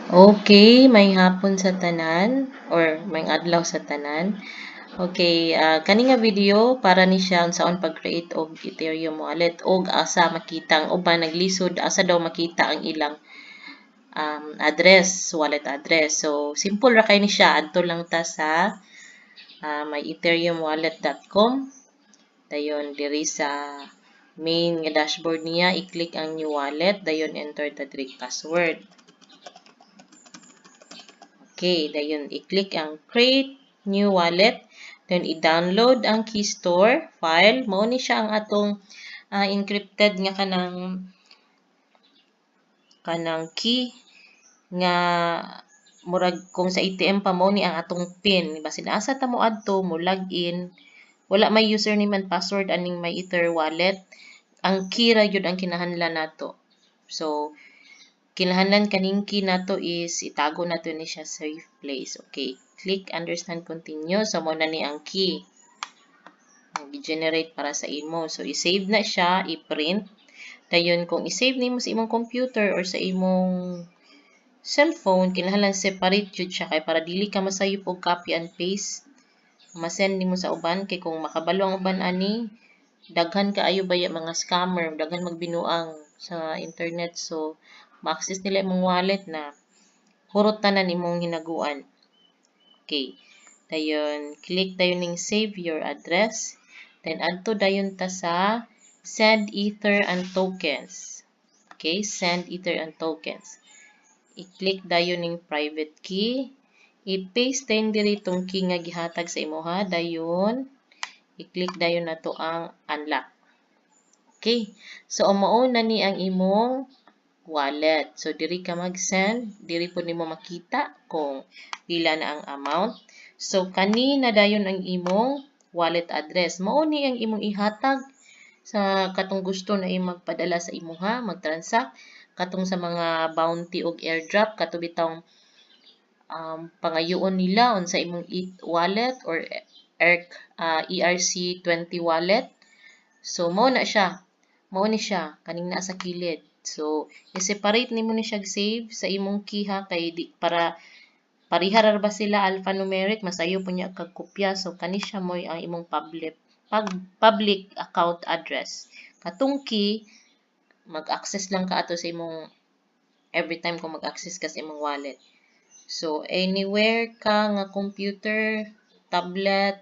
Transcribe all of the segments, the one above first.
Okay, may hapon sa tanan or may adlaw sa tanan. Okay, kani nga video para ni siya unsaon pag-create og Ethereum wallet og asa makita ang uban naglisod asa daw makita ang ilang address, wallet address. So simple ra kay ni siya adto lang ta sa may ethereumwallet.com. Dayon diri sa main nga dashboard niya i-click ang new wallet dayon enter the direct password. Okay, dayon i-click ang create new wallet. Then i-download ang keystore file. Mao ni siya ang atong encrypted nga kanang key nga murag kung sa ATM pa mo ni ang atong PIN. Basin asa ta mo adto mo login. Wala may username and password aning may Ether wallet. Ang key ra yun ang kinahanglan nato. So kinahanglan kaning key nato is itago nato ni siya sa safe place. Okay, click understand continue. So mo na ni ang key. I-generate para sa imo. So i-save na siya, i-print. Dayon kung i-save nimo sa imong computer or sa imong cellphone, kinahanglan separate jud siya kay para dili ka masayop og copy and paste. Ma-send nimo sa uban kay kung makabalo ang uban ani, daghan kaayo baya mga scammer, daghan magbinuang sa internet. So ma-access nila imong wallet na hurot tanan imong hinaguan. Okay. Dayon, click dayon ning save your address. Then adto dayon ta sa send ether and tokens. Okay, send ether and tokens. I-click dayon ning private key. I-paste dayon diri tong key nga gihatag sa imuha. Dayon, i-click dayon nato ang unlock. Okay. So mao na ni ang imong wallet. So diri ka mag-send, diri po nimo makita kung pila na ang amount. So kani na dayon ang imong wallet address. Mao ni ang imong ihatag sa katong gusto na magpadala sa imuha, mag-transact katong sa mga bounty og airdrop kato bitong pangayoon nila unsa imong wallet or ERC20 wallet. So mao na siya. Mao ni siya kaning naa sa kilid. So i-separate nimo ni siya save sa imong key ha kay para parihar ba sila alphanumeric masayo po niya kag kopya. So kani siya mo ang imong public account address. Katong key mag-access lang ka ato sa imong every time kung mag-access ka sa imong wallet. So anywhere ka nga computer, tablet,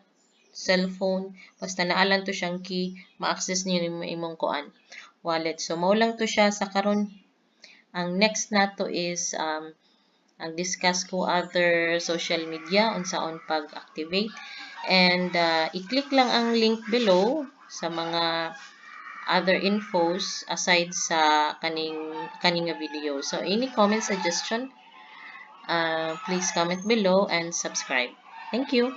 cellphone, basta naalan to siyang key, ma-access niyo imong kuan wallet. So mao lang to siya sa karon. Ang next nato is ang discuss ko other social media unsaon pag-activate and i-click lang ang link below sa mga other infos aside sa kaning video. So any comment suggestion please comment below and subscribe. Thank you.